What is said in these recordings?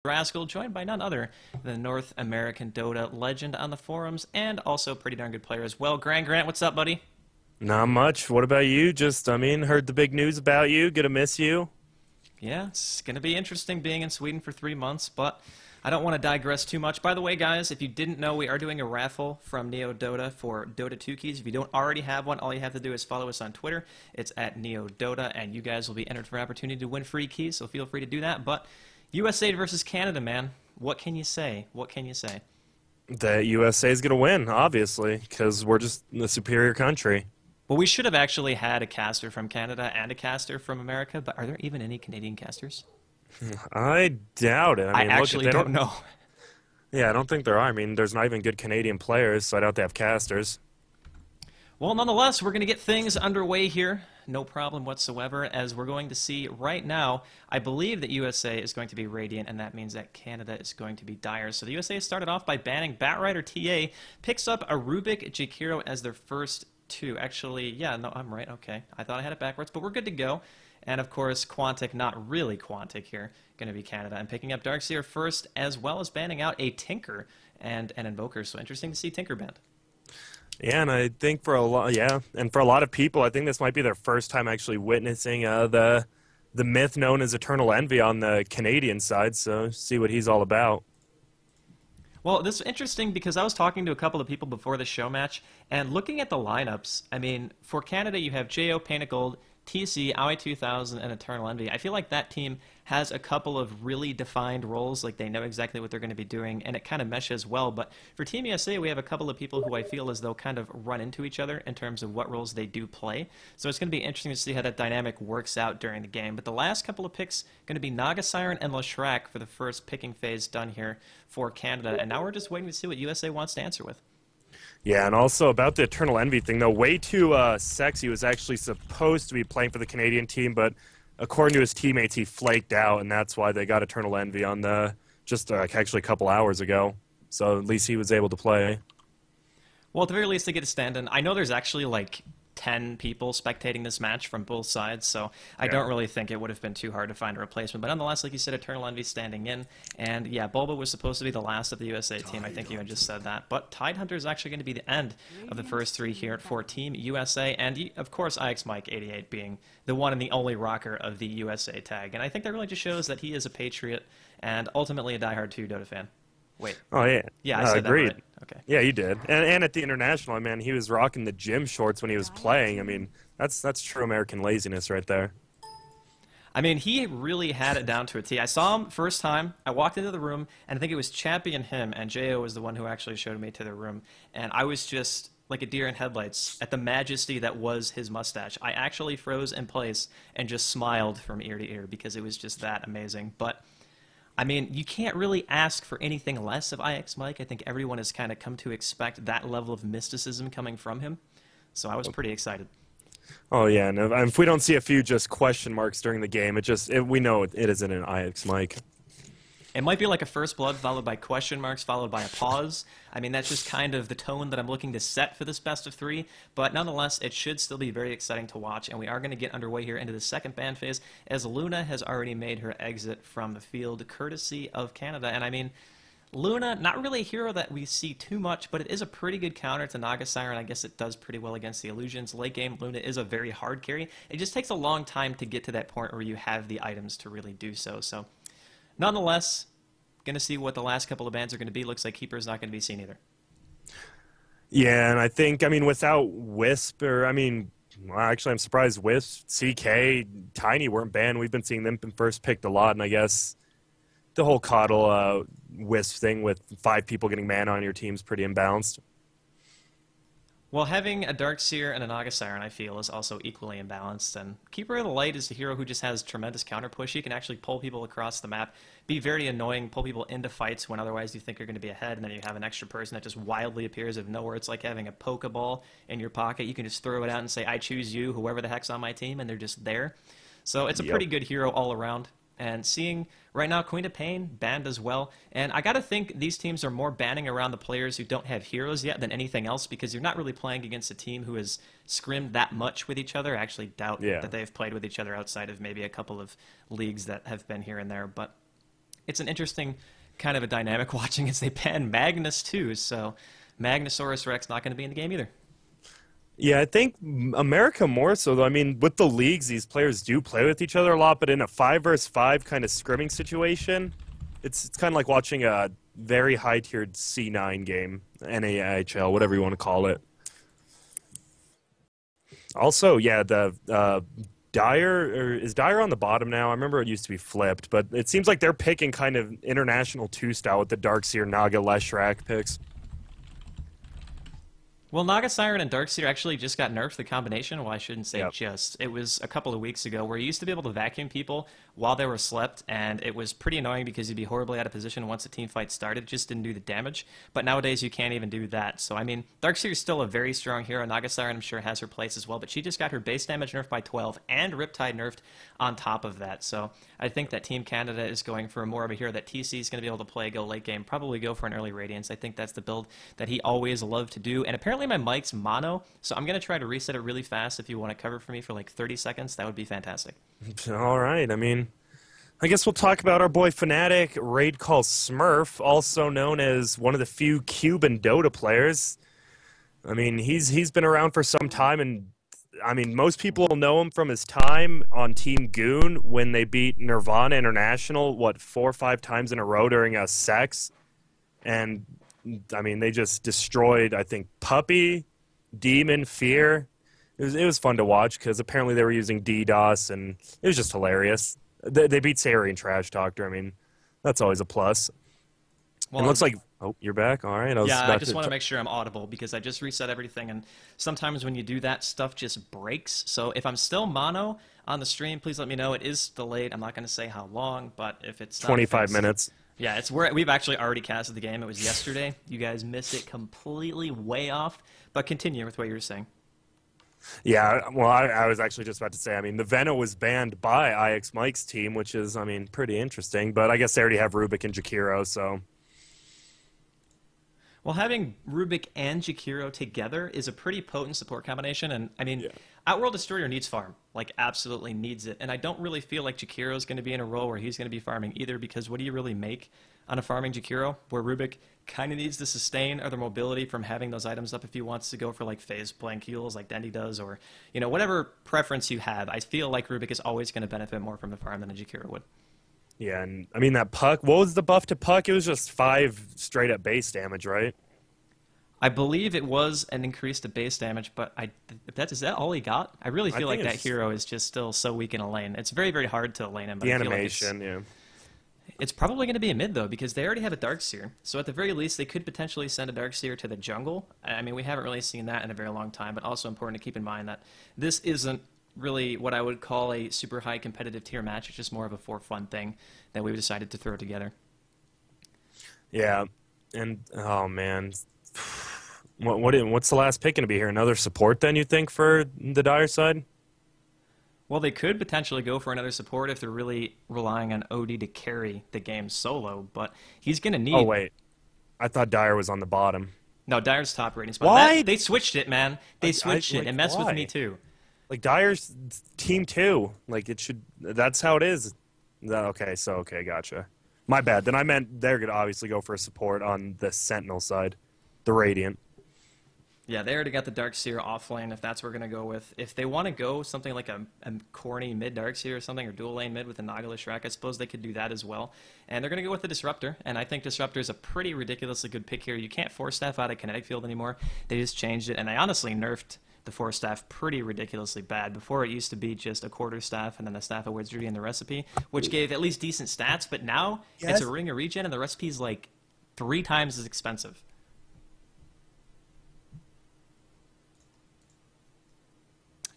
Draskyl, joined by none other than North American Dota legend on the forums and also pretty darn good player as well. Grant, what's up, buddy? Not much. What about you? Heard the big news about you. Gonna miss you. Yeah, it's going to be interesting being in Sweden for 3 months, but I don't want to digress too much. By the way, guys, if you didn't know, we are doing a raffle from NEODota for Dota 2 keys. If you don't already have one, all you have to do is follow us on Twitter. It's at NEODota, and you guys will be entered for an opportunity to win free keys, so feel free to do that. But USA versus Canada, man. What can you say? What can you say? The USA is gonna win, obviously, because we're just the superior country. Well, we should have actually had a caster from Canada and a caster from America, but are there even any Canadian casters? I doubt it. I Look, if actually they don't know. Yeah, I don't think there are. There's not even good Canadian players, so I doubt they have casters. Well, nonetheless, we're going to get things underway here. No problem whatsoever, as we're going to see right now, I believe that USA is going to be Radiant, and that means that Canada is going to be Dire. So the USA started off by banning Batrider TA, picks up a Rubik Jakiro as their first two. Actually, yeah, no, I'm right. Okay. I thought I had it backwards, but we're good to go. And, of course, Quantic, not really Quantic here, going to be Canada. And picking up Darkseer first, as well as banning out a Tinker and an Invoker. So interesting to see Tinker banned. Yeah, and I think for a lot of people, I think this might be their first time actually witnessing the myth known as Eternal Envy on the Canadian side. So see what he's all about. Well, this is interesting because I was talking to a couple of people before the show match, and looking at the lineups, I mean, for Canada, you have JO, Painted Gold, TC, Aoi 2000, and Eternal Envy. I feel like that team has a couple of really defined roles, like they know exactly what they're going to be doing, and it kind of meshes well. But for Team USA, we have a couple of people who I feel as though kind of run into each other in terms of what roles they do play. So it's going to be interesting to see how that dynamic works out during the game. But the last couple of picks going to be Naga Siren and Leshrac for the first picking phase done here for Canada. And now we're just waiting to see what USA wants to answer with. Yeah, and also about the Eternal Envy thing, though, way too sexy was actually supposed to be playing for the Canadian team, but according to his teammates, he flaked out, and that's why they got Eternal Envy on the actually a couple hours ago. So at least he was able to play. Well, at the very least, they get a stand-in. I know there's actually like 10 people spectating this match from both sides, so I don't really think it would have been too hard to find a replacement. But nonetheless, like you said, Eternal Envy standing in. And yeah, Bulba was supposed to be the last of the USA team. I think you had just said that. But Tidehunter is actually going to be the end of the first three here for Team USA. And of course, IX Mike 88 being the one and the only rocker of the USA tag. And I think that really just shows that he is a patriot and ultimately a diehard 2 Dota fan. Wait. Oh, yeah. Yeah, I said agreed. that right. Okay. Yeah, you did. And at the International, he was rocking the gym shorts when he was playing. That's true American laziness right there. I mean, he really had it down to a T. I saw him first time. I walked into the room, and I think it was Chappie and him, and Jo was the one who actually showed me to the room. And I was just like a deer in headlights at the majesty that was his mustache. I actually froze in place and just smiled from ear to ear because it was just that amazing. But I mean, you can't really ask for anything less of IX Mike. I think everyone has kind of come to expect that level of mysticism coming from him. So I was pretty excited. Oh, yeah. And if we don't see a few just question marks during the game, we know it isn't an IX Mike. It might be like a first blood followed by question marks followed by a pause. I mean, that's just kind of the tone that I'm looking to set for this best of three. But nonetheless, it should still be very exciting to watch. And we are going to get underway here into the second ban phase as Luna has already made her exit from the field courtesy of Canada. And I mean, Luna, not really a hero that we see too much, but it is a pretty good counter to Naga Siren. I guess it does pretty well against the Illusions. Late game, Luna is a very hard carry. It just takes a long time to get to that point where you have the items to really do so. So nonetheless, going to see what the last couple of bans are going to be. Looks like Keeper's not going to be seen either. Yeah, and I think, without Wisp, actually, I'm surprised Wisp, CK, Tiny weren't banned. We've been seeing them first picked a lot, and I guess the whole Coddle Wisp thing with 5 people getting mana on your team is pretty imbalanced. Well, having a Darkseer and a Naga Siren, I feel, is also equally imbalanced. And Keeper of the Light is a hero who just has tremendous counter push. He can actually pull people across the map, be very annoying, pull people into fights when otherwise you think you're going to be ahead, and then you have an extra person that just wildly appears out of nowhere. It's like having a Pokeball in your pocket. You can just throw it out and say, I choose you, whoever the heck's on my team, and they're just there. So it's a pretty good hero all around. And seeing right now Queen of Pain banned as well. And I got to think these teams are more banning around the players who don't have heroes yet than anything else, because you're not really playing against a team who has scrimmed that much with each other. I actually doubt that they've played with each other outside of maybe a couple of leagues that have been here and there. But it's an interesting kind of a dynamic watching as they ban Magnus too. So Magnusaurus Rex not going to be in the game either. Yeah, I think America more so though. I mean, with the leagues, these players do play with each other a lot, but in a 5 versus 5 kind of scrimming situation, it's kind of like watching a very high tiered C9 game, NAIHL, whatever you want to call it. Also, yeah, the Dyer or is Dyer on the bottom now? I remember it used to be flipped, but it seems like they're picking kind of international two style with the Darkseer, Naga, Leshrac picks. Well, Naga Siren and Darkseer actually just got nerfed the combination. Well, I shouldn't say Yep. just. It was a couple of weeks ago where you used to be able to vacuum people while they were slept, and it was pretty annoying because you'd be horribly out of position once the team fight started. It just didn't do the damage. But nowadays you can't even do that. So, I mean, Darkseer is still a very strong hero. Naga Siren, I'm sure, has her place as well, but she just got her base damage nerfed by 12 and Riptide nerfed on top of that. So, I think that Team Canada is going for more of a hero that TC is going to be able to play, go late game, probably go for an early Radiance. I think that's the build that he always loved to do. And apparently my mic's mono, so I'm going to try to reset it really fast. If you want to cover for me for like 30 seconds, that would be fantastic. All right. I mean, I guess we'll talk about our boy Fnatic, Raid Call Smurf, also known as one of the few Cuban Dota players. I mean, he's been around for some time, and I mean, most people know him from his time on Team Goon when they beat Nirvana International, what, 4 or 5 times in a row during a sex, and I mean, they just destroyed, I think, Puppy, Demon, Fear. It was fun to watch because apparently they were using DDoS, and it was just hilarious. They beat Sari and Trash Doctor. I mean, that's always a plus. And it Well, looks like, oh, you're back. All right, I was yeah, I about just to. want to make sure I'm audible because I just reset everything, and sometimes when you do that, stuff just breaks. So if I'm still mono on the stream, please let me know. It is delayed. I'm not going to say how long, but if it's not 25 fixed, minutes. yeah, we've actually already casted the game. It was yesterday. You guys missed it completely, way off. But continue with what you were saying. Yeah, well, I was actually just about to say, I mean, the Veno was banned by IX Mike's team, which is, I mean, pretty interesting. But I guess they already have Rubik and Jakiro, so. Well, having Rubik and Jakiro together is a pretty potent support combination, and I mean, Yeah. Outworld Destroyer needs farm, like absolutely needs it, and I don't really feel like Jakiro is going to be in a role where he's going to be farming either, because what do you really make on a farming Jakiro, where Rubik kind of needs to sustain other mobility from having those items up if he wants to go for like phase blank heals like Dendy does, or whatever preference you have. I feel like Rubik is always going to benefit more from the farm than a Jakiro would. Yeah, and I mean, that Puck, what was the buff to Puck? It was just 5 straight up base damage, right? I believe it was an increase to base damage, but is that all he got? I really I feel think like that it's hero is just still so weak in a lane. It's very, very hard to lane him, but the I feel like it's animation, yeah. it's probably going to be a mid though, because they already have a Darkseer. So at the very least, they could potentially send a Darkseer to the jungle. I mean, we haven't really seen that in a very long time, but also important to keep in mind that this isn't really what I would call a super high competitive tier match. It's just more of a for fun thing that we've decided to throw together. Yeah, and oh man, what's the last pick going to be here? Another support then, you think, for the Dire side? Well, they could potentially go for another support if they're really relying on OD to carry the game solo, but he's going to Oh need. wait, I thought Dire was on the bottom. No, Dyer's top rating spot. Why? They switched it, man. They I switched it. like It messed with me why? too. Like Dire's team 2. Like it should. That's how it is. Okay, so okay, gotcha. My bad. Then I meant they're gonna obviously go for a support on the Sentinel side, the Radiant. Yeah, they already got the Darkseer off lane if that's what we're going to go with. If they want to go something like a corny mid Darkseer or something, or dual lane mid with a Nagala Shrek, I suppose they could do that as well. And they're going to go with the Disruptor, and I think Disruptor is a pretty ridiculously good pick here. You can't Force Staff out of Kinetic Field anymore. They just changed it, and I honestly nerfed the Force Staff pretty ridiculously bad. Before it used to be just a quarter staff and then the Staff of Wizardry in the recipe, which gave at least decent stats, but now it's Yes. a Ring of Regen and the recipe's like 3 times as expensive.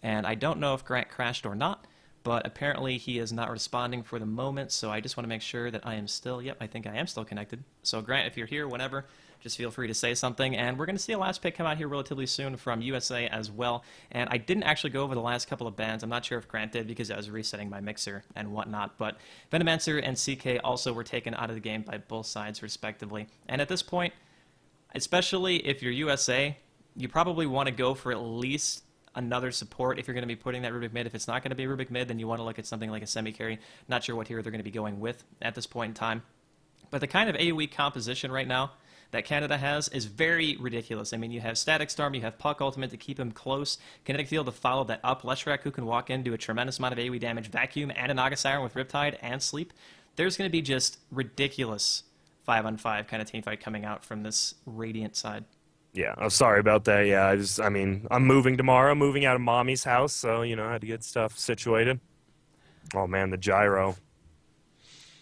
And I don't know if Grant crashed or not, but apparently he is not responding for the moment, so I just want to make sure that I am still, yep, I think I am still connected. So Grant, if you're here, whenever, just feel free to say something. And we're going to see a last pick come out here relatively soon from USA as well. And I didn't actually go over the last couple of bans. I'm not sure if Grant did because I was resetting my mixer and whatnot, but Venomancer and CK also were taken out of the game by both sides respectively. And at this point, especially if you're USA, you probably want to go for at least another support if you're going to be putting that Rubik mid. If it's not going to be Rubik mid, then you want to look at something like a semi-carry. Not sure what hero they're going to be going with at this point in time. But the kind of AoE composition right now that Canada has is very ridiculous. I mean, you have Static Storm, you have Puck Ultimate to keep him close, Kinetic Field to follow that up, Leshrac who can walk in, do a tremendous amount of AoE damage, Vacuum, and a Naga Siren with Riptide and Sleep. There's going to be just ridiculous 5-on-5 kind of teamfight coming out from this Radiant side. Yeah, I'm sorry about that. Yeah, I mean, I'm moving tomorrow, moving out of mommy's house, so, you know, I had to get stuff situated. Oh, man, the gyro.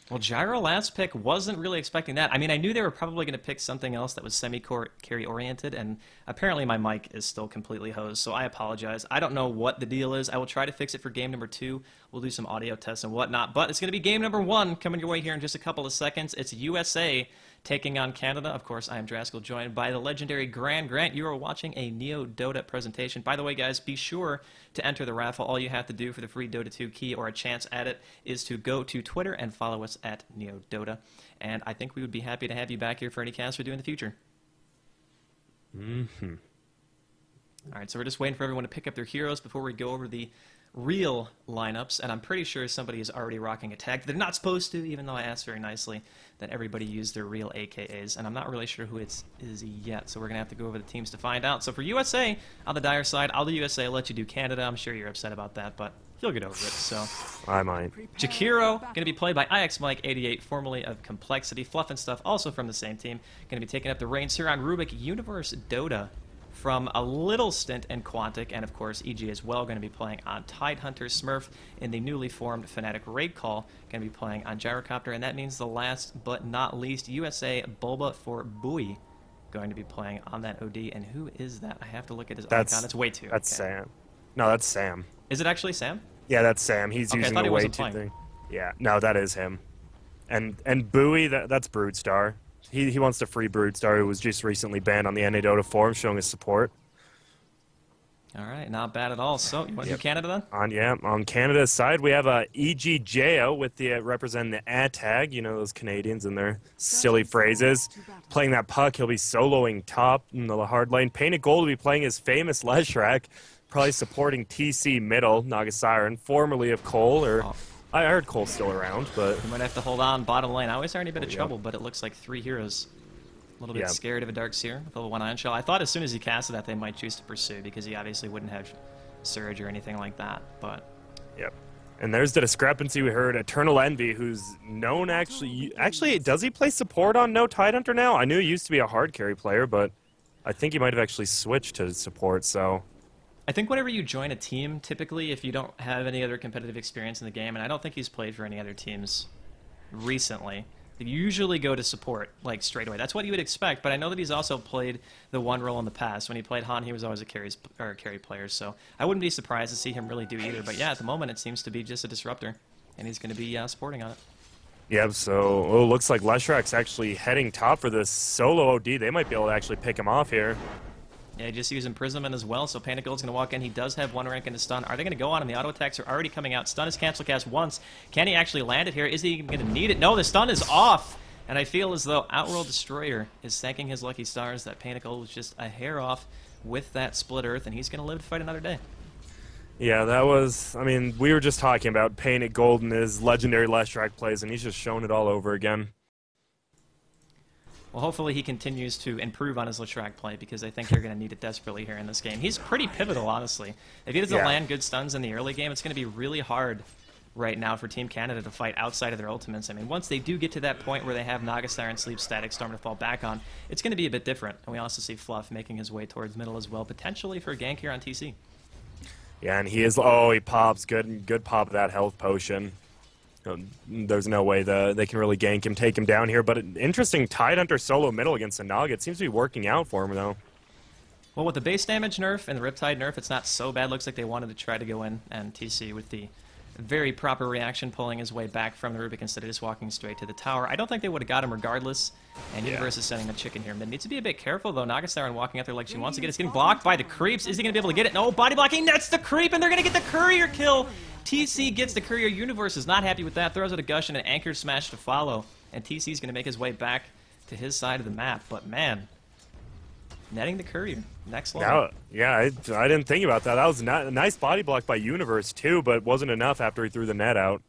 Well, Gyro last pick wasn't really expecting that. I mean, I knew they were probably going to pick something else that was semi-carry oriented, and apparently my mic is still completely hosed, so I apologize. I don't know what the deal is. I will try to fix it for game number 2. We'll do some audio tests and whatnot, but it's going to be game number 1 coming your way here in just a couple of seconds. It's USA taking on Canada. Of course, I am Draskyl, joined by the legendary Grant. You are watching a NEODota presentation. By the way, guys, be sure to enter the raffle. All you have to do for the free Dota 2 key or a chance at it is to go to Twitter and follow us at NEODota. And I think we would be happy to have you back here for any cast we do in the future. Mm-hmm. All right, so we're just waiting for everyone to pick up their heroes before we go over the real lineups, and I'm pretty sure somebody is already rocking a tag. They're not supposed to, even though I asked very nicely that everybody use their real AKAs, and I'm not really sure who it is yet, so we're going to have to go over the teams to find out. So for USA, on the dire side, I'll do USA, I'll let you do Canada. I'm sure you're upset about that, but you'll get over it, so. I might. Jakiro, going to be played by IXMike88, formerly of Complexity. Fluff and Stuff, also from the same team. Going to be taking up the reins here on Rubik Universe Dota, from a little stint in Quantic, and of course EG as well, going to be playing on Tidehunter. Smurf in the newly formed Fnatic Raid Call, going to be playing on Gyrocopter, and that means the last but not least, USA Bulba for Bui, going to be playing on that OD. And who is that? I have to look at his icon. It's way too. That's okay. Sam. No, that's Sam. Is it actually Sam? Yeah, that's Sam. He's okay, using I thought the he way wasn't too playing. thing. Yeah, no, that is him. And Bui, that's Broodstar. He wants to free Broodstar, who was just recently banned on the NEODota forum, showing his support. All right, not bad at all. So, you want to do Canada then? On Canada's side, we have EGJO with the representing the A tag. You know, those Canadians and their silly phrases. Playing that Puck, he'll be soloing top in the hard lane. Painted Gold will be playing his famous Leshrac, probably supporting TC middle, Naga Siren, formerly of Cole, or I heard Cole's still around, but you might have to hold on bottom lane. I always are in a bit of trouble, but it looks like 3 heroes. A little bit scared of a Darkseer with level 1 Ion Shell. I thought as soon as he casted that they might choose to pursue because he obviously wouldn't have Surge or anything like that, but... Yep. And there's the discrepancy we heard. Eternal Envy, who's known actually... Actually, does he play support on No Tidehunter now? I knew he used to be a hard carry player, but I think he might have actually switched to support, so... I think whenever you join a team, typically, if you don't have any other competitive experience in the game, and I don't think he's played for any other teams recently... You usually go to support, like, straight away. That's what you would expect, but I know that he's also played the one role in the past. When he played Han, he was always a carry player, so I wouldn't be surprised to see him really do either. But yeah, at the moment, it seems to be just a disruptor, and he's going to be supporting on it. Yep, so it looks like Leshrac's actually heading top for this solo OD. They might be able to actually pick him off here. Yeah, just using Prism as well, so Painted Gold's going to walk in. He does have 1 rank in his stun. Are they going to go on, and the auto attacks are already coming out. Stun is cancel cast once. Can he actually land it here? Is he going to need it? No, the stun is off! And I feel as though Outworld Destroyer is thanking his lucky stars that Painted Gold was just a hair off with that split earth, and he's going to live to fight another day. Yeah, that was... I mean, we were just talking about Painted Gold and his legendary Leshrac plays, and he's just shown it all over again. Well, hopefully he continues to improve on his Leshrac play, because I think you're going to need it desperately here in this game. He's pretty pivotal, honestly. If he doesn't land good stuns in the early game, it's going to be really hard right now for Team Canada to fight outside of their ultimates. I mean, once they do get to that point where they have Naga Siren, Sleep, Static Storm to fall back on, it's going to be a bit different. And we also see Fluff making his way towards middle as well, potentially for a gank here on TC. Yeah, and he is... Oh, he pops. Good pop of that health potion. There's no way they can really gank him, take him down here. But an interesting Tidehunter solo middle against a Naga. It seems to be working out for him, though. Well, with the base damage nerf and the Riptide nerf, it's not so bad. Looks like they wanted to try to go in and TC with the very proper reaction, pulling his way back from the Rubik instead of just walking straight to the tower. I don't think they would have got him regardless. And Universe is sending the chicken here. Mid needs to be a bit careful, though. Naga Siren walking out there like she wants to get it. It's getting blocked by the creeps. Is he going to be able to get it? No, body blocking. That's the creep, and they're going to get the courier kill. TC gets the courier. Universe is not happy with that. Throws out a gush and an anchor smash to follow. And TC is going to make his way back to his side of the map. But, man, netting the courier. Next level. Yeah, I didn't think about that. That was a nice body block by Universe, too, but wasn't enough after he threw the net out.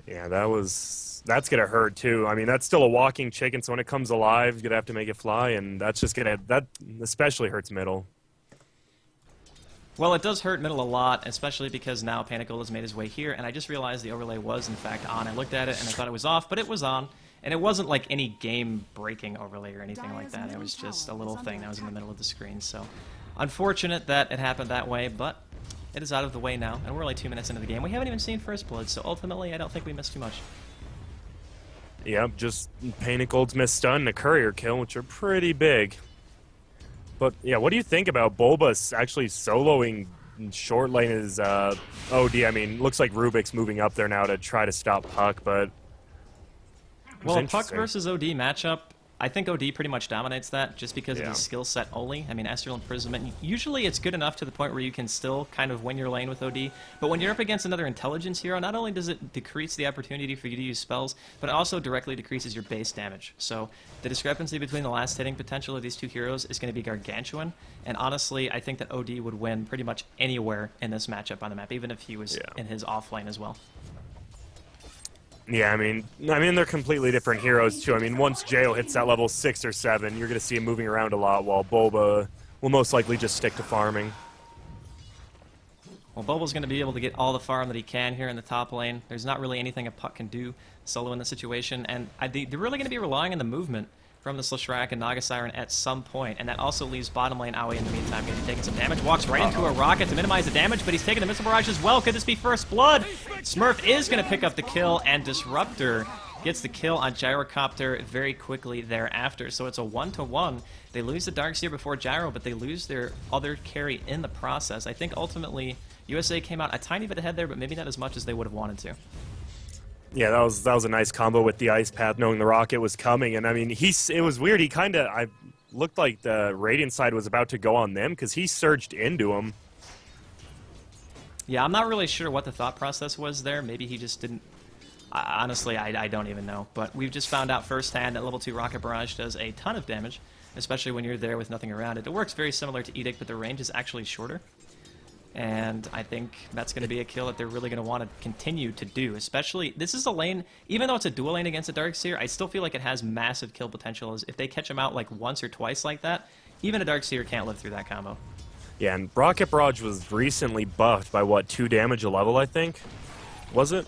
Yeah, that was that's gonna hurt too. I mean, that's still a walking chicken, so when it comes alive, you're gonna have to make it fly, and that's just gonna that especially hurts middle. Well, it does hurt middle a lot, especially because now Panicle has made his way here, and I just realized the overlay was, in fact, on. I looked at it, and I thought it was off, but it was on. And it wasn't like any game-breaking overlay or anything like that. It was just a little thing that was in the middle of the screen. So, unfortunate that it happened that way, but it is out of the way now, and we're only 2 minutes into the game. We haven't even seen First Blood, so ultimately, I don't think we missed too much. Yep, just Panicle's missed stun and a courier kill, which are pretty big. But yeah, what do you think about Bulbas actually soloing short lane as OD? I mean, looks like Rubik's moving up there now to try to stop Puck, but well, a Puck versus OD matchup, I think OD pretty much dominates that just because of his skill set only. I mean, Astral Imprisonment, usually it's good enough to the point where you can still kind of win your lane with OD, but when you're up against another intelligence hero, not only does it decrease the opportunity for you to use spells, but it also directly decreases your base damage. So the discrepancy between the last hitting potential of these two heroes is going to be gargantuan, and honestly, I think that OD would win pretty much anywhere in this matchup on the map, even if he was in his off lane as well. Yeah, I mean, they're completely different heroes too. I mean, once Jo hits that level 6 or 7, you're going to see him moving around a lot, while Bulba will most likely just stick to farming. Well, Bulba's going to be able to get all the farm that he can here in the top lane. There's not really anything a Puck can do solo in this situation, and they're really going to be relying on the movement from the Slashrak and Naga Siren at some point, and that also leaves bottom lane Aoi in the meantime going to be taking some damage. Walks right into a rocket to minimize the damage, but he's taking the Missile Barrage as well. Could this be First Blood? Smurf is going to pick up the kill, and Disruptor gets the kill on Gyrocopter very quickly thereafter. So it's a 1-to-1. They lose the Darkseer before Gyro, but they lose their other carry in the process. I think ultimately USA came out a tiny bit ahead there, but maybe not as much as they would have wanted to. Yeah, that was a nice combo with the Ice Path, knowing the rocket was coming. And I mean, it was weird. He I looked like the Radiant side was about to go on them because he surged into him. Yeah, I'm not really sure what the thought process was there. Maybe he just didn't. Honestly, I don't even know. But we've just found out firsthand that level 2 Rocket Barrage does a ton of damage, especially when you're there with nothing around it. It works very similar to Edict, but the range is actually shorter. And I think that's going to be a kill that they're really going to want to continue to do. Especially, this is a lane, even though it's a dual lane against a Darkseer, I still feel like it has massive kill potential. If they catch him out like once or twice like that, even a Darkseer can't live through that combo. Yeah, and Rocket Barrage was recently buffed by, what, 2 damage a level, I think? Was it?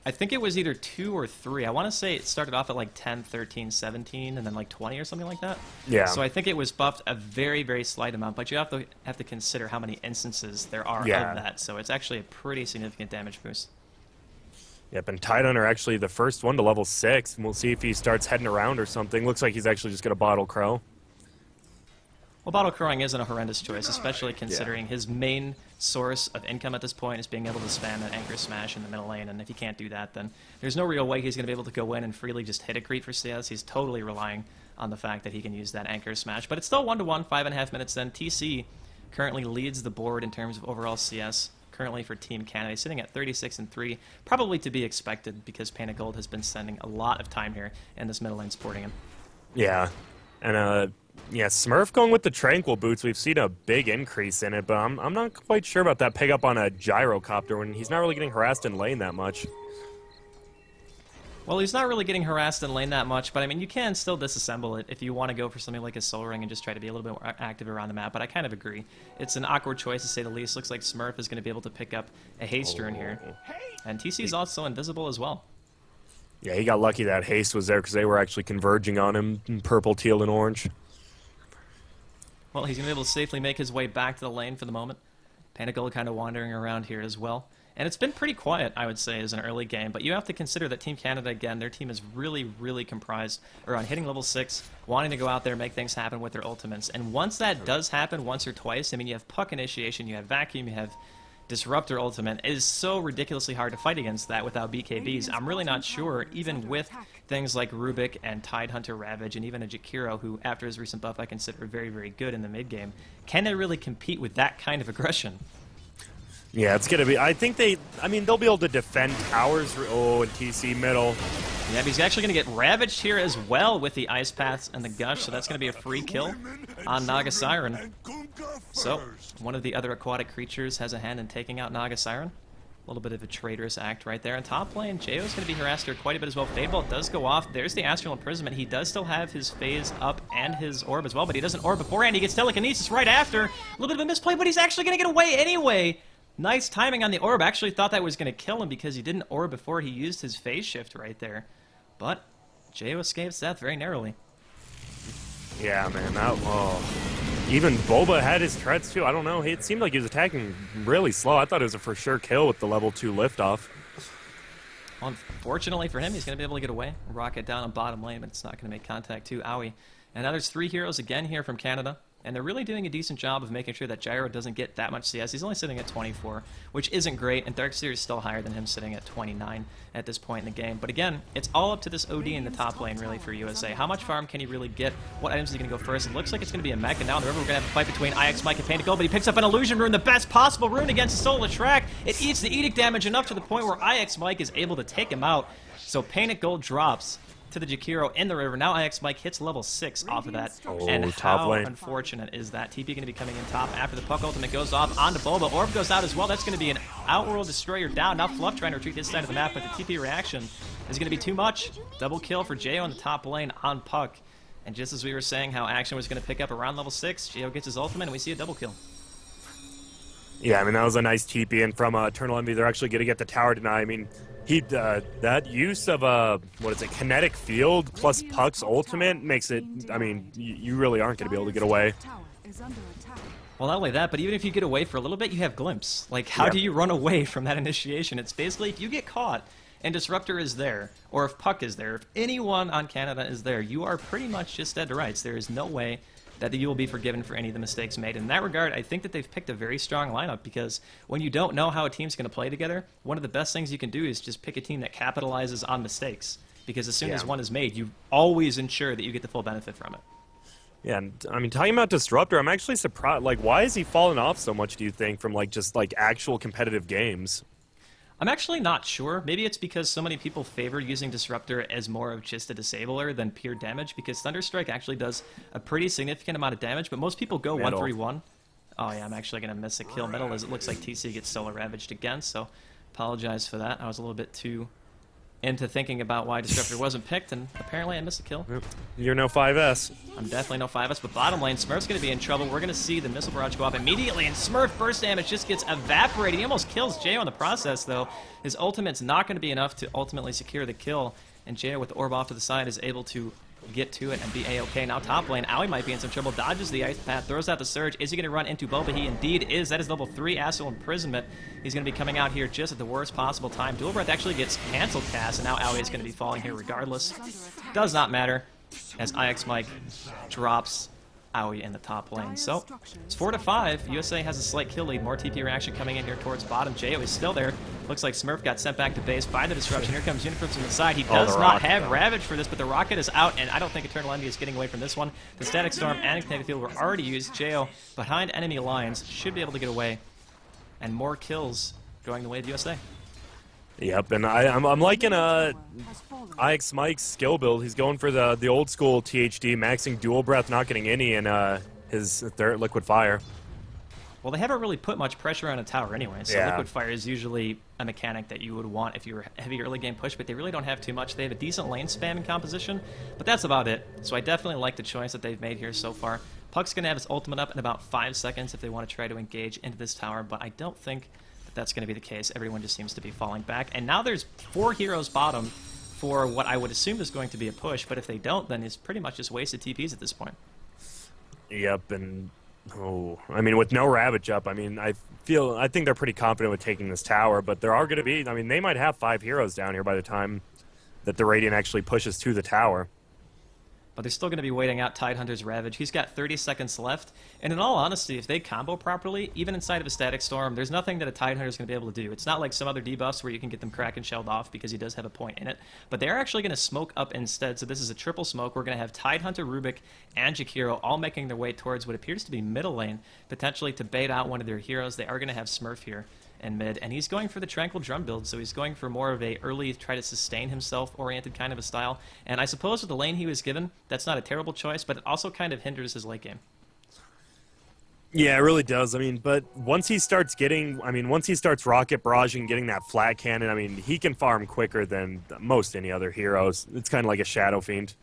I think it was either 2 or 3. I want to say it started off at like 10, 13, 17, and then like 20 or something like that. Yeah. So I think it was buffed a very, very slight amount, but you have to consider how many instances there are of that. So it's actually a pretty significant damage boost. Yep, and Tidehunter actually the first one to level 6, and we'll see if he starts heading around or something. Looks like he's actually just going to Bottle Crow. Well, Bottle Crowing isn't a horrendous choice, especially considering his main source of income at this point is being able to spam that Anchor Smash in the middle lane, and if he can't do that, then there's no real way he's going to be able to go in and freely just hit a creep for CS. He's totally relying on the fact that he can use that Anchor Smash. But it's still 1-to-1, 5.5 minutes then. TC currently leads the board in terms of overall CS, currently for Team Canada, sitting at 36-3, probably to be expected because Panagold has been spending a lot of time here in this middle lane supporting him. Yeah, and yeah, Smurf going with the Tranquil Boots. We've seen a big increase in it, but I'm not quite sure about that pick up on a Gyrocopter when he's not really getting harassed in lane that much. Well, he's not really getting harassed in lane that much, but I mean, you can still disassemble it if you want to go for something like a Soul Ring and just try to be a little bit more active around the map, but I kind of agree. It's an awkward choice to say the least. Looks like Smurf is going to be able to pick up a Haste Rune here. And TC is also invisible as well. Yeah, he got lucky that Haste was there because they were actually converging on him in purple, teal, and orange. Well, he's going to be able to safely make his way back to the lane for the moment. Panagold kind of wandering around here as well. And it's been pretty quiet, I would say, as an early game. But you have to consider that Team Canada, again, their team is really, really comprised around hitting level 6, wanting to go out there, make things happen with their ultimates. And once that does happen once or twice, I mean, you have Puck Initiation, you have Vacuum, you have Disruptor Ultimate. It is so ridiculously hard to fight against that without BKBs. I'm really not sure, even with things like Rubik and Tidehunter Ravage and even a Jakiro, who after his recent buff I consider very, very good in the mid game, can they really compete with that kind of aggression? Yeah, it's going to be... I think they'll be able to defend towers. Oh, and TC middle. Yeah, but he's actually going to get ravaged here as well with the Ice Paths and the Gush, so that's going to be a free kill on Naga Siren. So, one of the other aquatic creatures has a hand in taking out Naga Siren. A little bit of a traitorous act right there. In top lane, Jayo's going to be harassed here quite a bit as well. Fade Bolt does go off. There's the Astral Imprisonment. He does still have his phase up and his orb as well, but he doesn't orb beforehand. He gets telekinesis right after. A little bit of a misplay, but he's actually going to get away anyway. Nice timing on the orb. Actually thought that was going to kill him because he didn't orb before he used his phase shift right there. But Jayo escapes death very narrowly. Yeah, man, that... Even Boba had his treads too. I don't know. It seemed like he was attacking really slow. I thought it was a for sure kill with the level 2 liftoff. Unfortunately for him, he's going to be able to get away. Rocket down on bottom lane, but it's not going to make contact to Owie. And now there's 3 heroes again here from Canada. And they're really doing a decent job of making sure that Gyro doesn't get that much CS. He's only sitting at 24, which isn't great, and Darkseer is still higher than him, sitting at 29 at this point in the game. But again, it's all up to this OD in the top lane, really, for USA. How much farm can he really get? What items is he going to go first? It looks like it's going to be a mech, and now in the river we're going to have a fight between IX, Mike, and Panic Gold, but he picks up an Illusion Rune, the best possible rune against the Soul Attract. It eats the Edict damage enough to the point where IX Mike is able to take him out. So Panic Gold drops to the Jakiro in the river. Now IX Mike hits level 6 off of that. And how unfortunate is that? TP going to be coming in top after the Puck ultimate goes off onto Boba. Orb goes out as well. That's going to be an Outworld Destroyer down. Now Fluff trying to retreat this side of the map, but the TP reaction is going to be too much. Double kill for Jayo on the top lane on Puck. And just as we were saying how action was going to pick up around level 6, Jayo gets his ultimate and we see a double kill. Yeah, I mean, that was a nice TP, and from Eternal Envy, they're actually going to get the tower deny. I mean, that use of kinetic field plus Puck's ultimate makes it, I mean, you really aren't going to be able to get away. Well, not only that, but even if you get away for a little bit, you have Glimpse. Like, how do you run away from that initiation? It's basically, if you get caught and Disruptor is there, or if Puck is there, if anyone on Canada is there, you are pretty much just dead to rights. There is no way that you will be forgiven for any of the mistakes made. In that regard, I think that they've picked a very strong lineup, because when you don't know how a team's going to play together, one of the best things you can do is just pick a team that capitalizes on mistakes, because as soon as one is made, you always ensure that you get the full benefit from it. Yeah, and I mean, talking about Disruptor, I'm actually surprised. Like, why has he fallen off so much, do you think, from just actual competitive games? I'm actually not sure. Maybe it's because so many people favor using Disruptor as more of just a disabler than pure damage, because Thunderstrike actually does a pretty significant amount of damage, but most people go 1-3-1. Oh yeah, I'm actually going to miss a kill middle, as it looks like TC gets Solar Ravaged again, so apologize for that. I was a little bit too into thinking about why Disruptor wasn't picked, and apparently I missed a kill. You're no 5S. I'm definitely no 5S, but bottom lane, Smurf's going to be in trouble. We're going to see the Missile Barrage go off immediately, and Smurf burst damage just gets evaporated. He almost kills Jayo in the process, though. His ultimate's not going to be enough to ultimately secure the kill, and Jayo with the orb off to the side is able to get to it and be A-okay. Now top lane, Owie might be in some trouble, dodges the ice path, throws out the surge. Is he going to run into Boba? He indeed is. That is level 3 Astral Imprisonment. He's going to be coming out here just at the worst possible time. Dual Breath actually gets canceled cast, and now Owie is going to be falling here regardless. Does not matter, as IX Mike drops Owie in the top lane. So it's 4-5. USA has a slight kill lead. More TP reaction coming in here towards bottom. Jayo is still there. Looks like Smurf got sent back to base by the disruption. Here comes Uniforms from the side. He does not have Ravage for this, but the Rocket is out, and I don't think Eternal Envy is getting away from this one. The Static Storm and Kinetic Field were already used. Jayo behind enemy lines should be able to get away, and more kills going the way of USA. Yep, and I'm liking IX Mike's skill build. He's going for the old school THD, maxing Dual Breath, not getting any, and his third Liquid Fire. Well, they haven't really put much pressure on a tower anyway, so Liquid Fire is usually a mechanic that you would want if you were heavy early game push, but they really don't have too much. They have a decent lane spam in composition, but that's about it. So I definitely like the choice that they've made here so far. Puck's going to have his ultimate up in about 5 seconds if they want to try to engage into this tower, but I don't think that's going to be the case. Everyone just seems to be falling back. And now there's 4 heroes bottom for what I would assume is going to be a push, but if they don't, then it's pretty much just wasted TPs at this point. Yep, and I mean, with no Ravage up, I mean, I think they're pretty confident with taking this tower, but there are going to be, I mean, they might have 5 heroes down here by the time that the Radiant actually pushes to the tower. But they're still going to be waiting out Tidehunter's Ravage. He's got 30 seconds left, and in all honesty, if they combo properly, even inside of a Static Storm, there's nothing that a Tidehunter is going to be able to do. It's not like some other debuffs where you can get them Kraken Shelled off because he does have a point in it, but they're actually going to smoke up instead, so this is a triple smoke. We're going to have Tidehunter, Rubik, and Jakiro all making their way towards what appears to be middle lane, potentially to bait out one of their heroes. They are going to have Smurf here in mid, and he's going for the Tranquil Drum build, so he's going for more of a early try to sustain himself oriented kind of a style, and I suppose with the lane he was given, that's not a terrible choice, but it also kind of hinders his late game. Yeah, it really does. I mean, but once he starts getting, once he starts rocket barraging and getting that flat cannon, I mean, he can farm quicker than most any other heroes. It's kind of like a Shadow Fiend.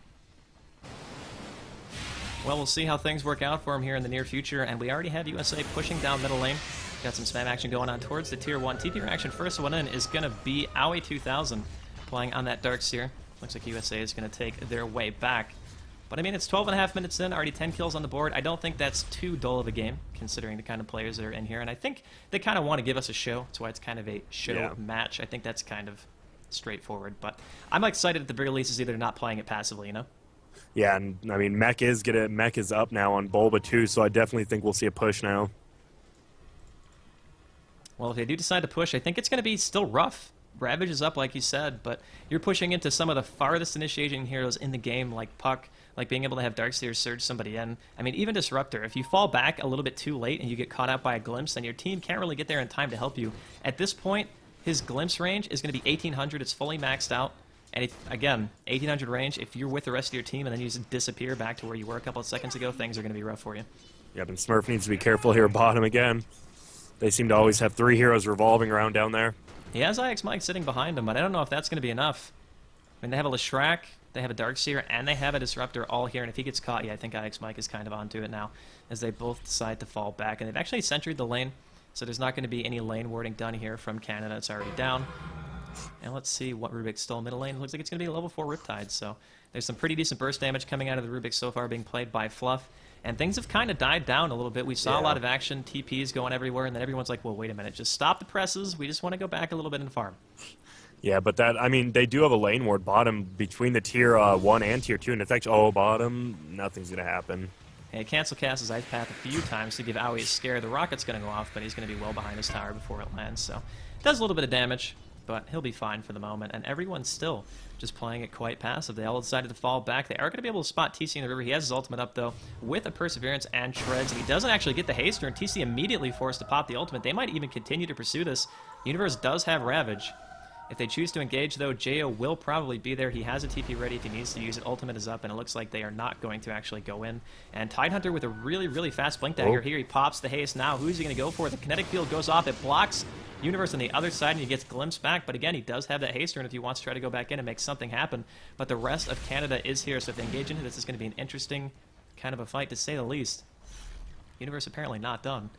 Well, we'll see how things work out for him here in the near future, and we already have USA pushing down middle lane. Got some spam action going on towards the tier 1. TP reaction first one in is going to be Aoi 2000 playing on that Darkseer. Looks like USA is going to take their way back. But I mean, it's 12.5 minutes in, already 10 kills on the board. I don't think that's too dull of a game, considering the kind of players that are in here. And I think they kind of want to give us a show. That's why it's kind of a show match. I think that's kind of straightforward. But I'm excited at the very least is either not playing it passively, you know? Yeah, and I mean, Mech is up now on Bulba too, so I definitely think we'll see a push now. Well, if they do decide to push, I think it's going to be still rough. Ravage is up, like you said, but you're pushing into some of the farthest initiating heroes in the game, like Puck, like being able to have Darkseer surge somebody in. I mean, even Disruptor, if you fall back a little bit too late and you get caught out by a glimpse, then your team can't really get there in time to help you. At this point, his glimpse range is going to be 1800. It's fully maxed out. And if, again, 1800 range, if you're with the rest of your team and then you just disappear back to where you were a couple of seconds ago, things are going to be rough for you. Yeah, but Smurf needs to be careful here bottom again. They seem to always have 3 heroes revolving around down there. He has IX Mike sitting behind him, but I don't know if that's going to be enough. I mean, they have a Leshrac, they have a Darkseer, and they have a Disruptor all here, and if he gets caught, yeah, I think IX Mike is kind of onto it now, as they both decide to fall back. And they've actually sentryed the lane, so there's not going to be any lane warding done here from Canada. It's already down. And let's see what Rubik stole middle lane. Looks like it's going to be a level 4 Riptide, so there's some pretty decent burst damage coming out of the Rubik so far being played by Fluff. And things have kind of died down a little bit. We saw a lot of action, TPs going everywhere, and then everyone's like, well, wait a minute, just stop the presses. We just want to go back a little bit and farm. Yeah, but that, I mean, they do have a lane ward bottom between the tier 1 and tier 2, and it's actually, oh, bottom, nothing's going to happen. Hey, cancel cast his Ice Path a few times to give Aoi a scare. The rocket's going to go off, but he's going to be well behind his tower before it lands, so it does a little bit of damage, but he'll be fine for the moment. And everyone's still just playing it quite passive. They all decided to fall back. They are going to be able to spot TC in the river. He has his ultimate up, though, with a Perseverance and Shreds. And he doesn't actually get the haste turn. TC immediately forced to pop the ultimate. They might even continue to pursue this. Universe does have Ravage. If they choose to engage, though, Jo will probably be there. He has a TP ready if he needs to use it. Ultimate is up, and it looks like they are not going to actually go in. And Tidehunter with a really, really fast Blink Dagger here. He pops the haste now. Who's he going to go for? The kinetic field goes off. It blocks Universe on the other side, and he gets glimpsed back. But again, he does have that haste turn if he wants to try to go back in and make something happen. But the rest of Canada is here, so if they engage into this, it's going to be an interesting kind of a fight, to say the least. Universe apparently not done.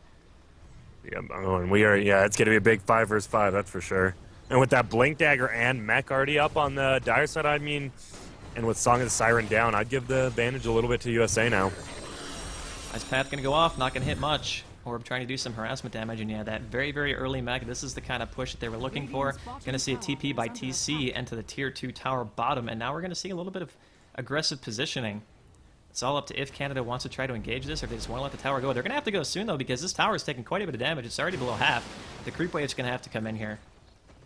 Yeah, and we are, yeah, it's going to be a big 5 versus 5, that's for sure. And with that Blink Dagger and Mech already up on the Dire side, I mean, and with Song of the Siren down, I'd give the advantage a little bit to USA now. Ice Path going to go off, not going to hit much. Or trying to do some harassment damage, and yeah, that very, very early Mech, this is the kind of push that they were looking for. Going to see a TP by TC into the tier 2 tower bottom, and now we're going to see a little bit of aggressive positioning. It's all up to if Canada wants to try to engage this, or if they just want to let the tower go. They're going to have to go soon, though, because this tower is taking quite a bit of damage. It's already below half. The creep wave's going to have to come in here.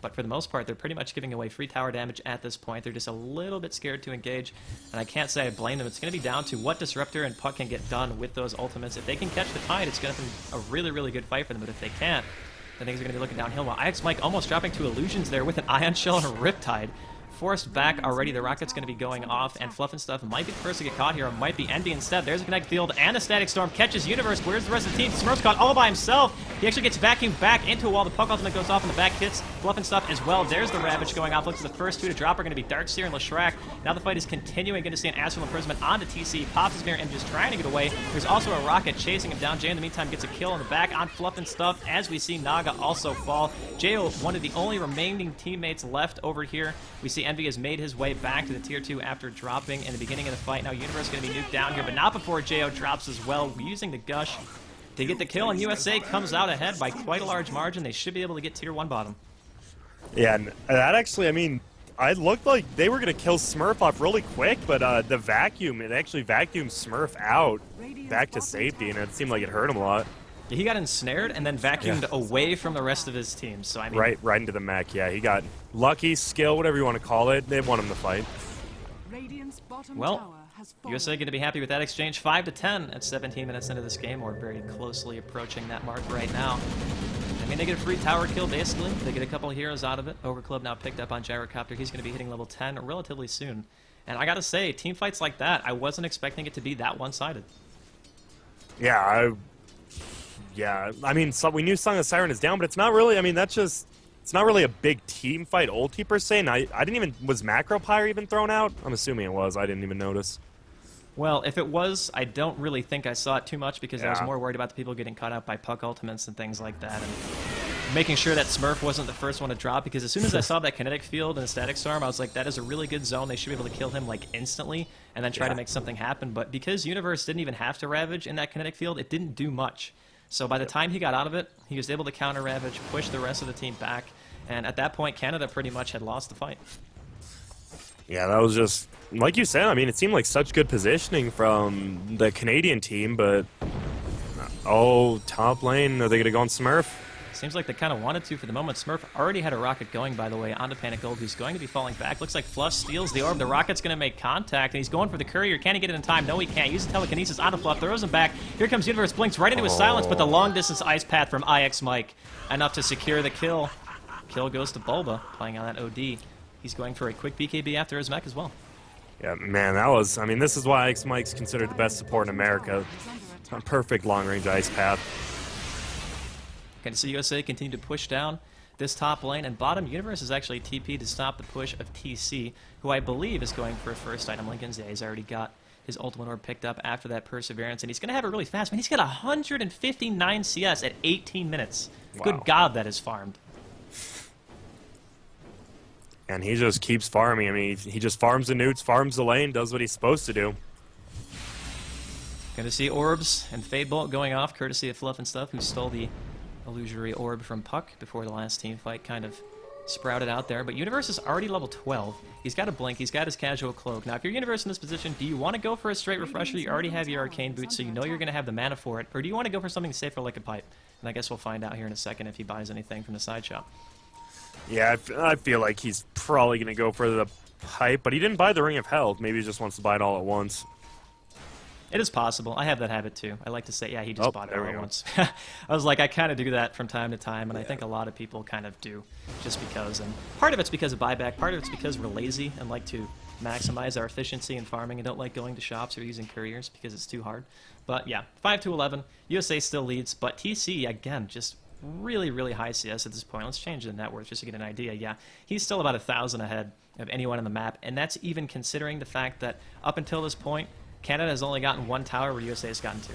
But for the most part, they're pretty much giving away free tower damage at this point. They're just a little bit scared to engage, and I can't say I blame them. It's going to be down to what Disruptor and Puck can get done with those ultimates. If they can catch the Tide, it's going to be a really, really good fight for them, but if they can't, then things are going to be looking downhill. While IX Mike almost dropping to Illusions there with an Ion Shell and a Riptide. Forced back already. The rocket's going to be going off, and Fluff and Stuff might be the first to get caught here. It might be Envy instead. There's a Connect Field and a Static Storm. Catches Universe. Where's the rest of the team? Smurf's caught all by himself. He actually gets vacuumed back into a wall. The Puck ultimate goes off, and the back hits Fluff and Stuff as well. There's the Ravage going off. Looks like the first 2 to drop are going to be Darkseer and Leshrac. Now the fight is continuing. Going to see an Astral Imprisonment onto TC. Pops his mirror and just trying to get away. There's also a rocket chasing him down. Jay in the meantime gets a kill in the back on Fluff and Stuff, as we see Naga also fall. Jo, one of the only remaining teammates left over here. We see Envy has made his way back to the tier 2 after dropping in the beginning of the fight. Now Universe going to be nuked down here, but not before Jo drops as well, using the Gush to get the kill, and USA comes out ahead by quite a large margin. They should be able to get tier 1 bottom. Yeah, and that actually, I mean, I looked like they were going to kill Smurf off really quick, but the vacuum, it actually vacuumed Smurf out back to safety, and it seemed like it hurt him a lot. Yeah, he got ensnared and then vacuumed away from the rest of his team. So I mean, right into the Mech. Yeah, he got lucky, skill, whatever you want to call it. They want him to fight. Well, USA going to be happy with that exchange. 5-10 at 17 minutes into this game. We're very closely approaching that mark right now. I mean, they get a free tower kill, basically. They get a couple of heroes out of it. Overclub now picked up on Gyrocopter. He's going to be hitting level 10 relatively soon. And I got to say, team fights like that, I wasn't expecting it to be that one-sided. Yeah, Yeah, I mean, so we knew Song of Siren is down, but it's not really. I mean, that's just. It's not really a big team fight ulti per se. And I didn't even. Was Macro Pyre even thrown out? I'm assuming it was. I didn't even notice. Well, if it was, I don't really think I saw it too much because I was Yeah. more worried about the people getting caught out by puck ultimates and things like that, and making sure that Smurf wasn't the first one to drop, because as soon as I saw that kinetic field and the static storm, I was like, that is a really good zone. They should be able to kill him like instantly and then try to make something happen. But because Universe didn't even have to Ravage in that kinetic field, it didn't do much. So by the time he got out of it, he was able to counter Ravage, push the rest of the team back, and at that point, Canada pretty much had lost the fight. Yeah, that was just like you said. I mean, it seemed like such good positioning from the Canadian team, but oh, top lane, are they gonna go on Smurf? Seems like they kind of wanted to for the moment. Smurf already had a rocket going, by the way, onto Panic Gold, who's going to be falling back. Looks like Fluff steals the orb. The rocket's going to make contact, and he's going for the courier. Can he get it in time? No, he can't. Uses telekinesis onto Fluff, throws him back. Here comes Universe, blinks right into his silence, but the long-distance ice path from IX Mike, enough to secure the kill. Kill goes to Bulba, playing on that OD. He's going for a quick BKB after his mech as well. Yeah, man, that was. I mean, this is why X Mike's considered the best support in America. A perfect long-range ice path. Okay, so USA continue to push down this top lane, and bottom Universe is actually TP to stop the push of TC, who I believe is going for a first item. Lincoln's, yeah, he's already got his ultimate orb picked up after that Perseverance, and he's going to have it really fast. Man, he's got 159 CS at 18 minutes. Wow. Good God, that is farmed. And he just keeps farming. I mean, he just farms the newts, farms the lane, does what he's supposed to do. Gonna see orbs and Fade Bolt going off, courtesy of Fluff and Stuff, who stole the illusory orb from Puck before the last team fight kind of sprouted out there. But Universe is already level 12. He's got a blink, he's got his casual cloak. Now, if you're Universe in this position, do you want to go for a straight refresher? You already have your arcane boots, so you know you're going to have the mana for it. Or do you want to go for something safer like a pipe? And I guess we'll find out here in a second if he buys anything from the side shop. Yeah, I feel like he's probably going to go for the pipe, but he didn't buy the Ring of Health. Maybe he just wants to buy it all at once. It is possible. I have that habit too. I like to say, yeah, he just bought it all we at go. once. I was like, I kind of do that from time to time, and I think a lot of people kind of do just because. And part of it's because of buyback, part of it's because we're lazy and like to maximize our efficiency in farming and don't like going to shops or using couriers because it's too hard. But yeah, 5-11. USA still leads, but TC, again, just really, really high CS at this point. Let's change the net worth just to get an idea. Yeah, he's still about 1,000 ahead of anyone on the map, and that's even considering the fact that up until this point, Canada has only gotten one tower where USA has gotten two.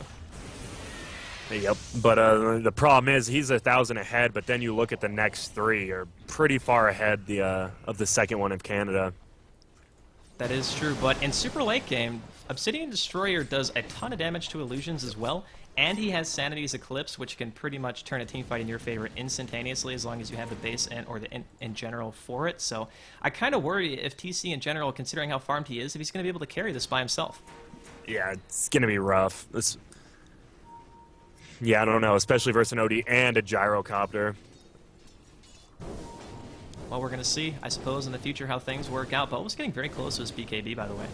Yep, but the problem is he's 1,000 ahead, but then you look at the next three are pretty far ahead of the second one of Canada. That is true, but in super late game, Obsidian Destroyer does a ton of damage to illusions as well, and he has Sanity's Eclipse, which can pretty much turn a team fight in your favor instantaneously as long as you have the base and or the in general for it. So I kind of worry if TC in general, considering how farmed he is, if he's going to be able to carry this by himself. Yeah, it's going to be rough. Yeah, I don't know, especially versus an OD and a gyrocopter. Well, we're going to see, I suppose, in the future how things work out. But was getting very close to his BKB, by the way.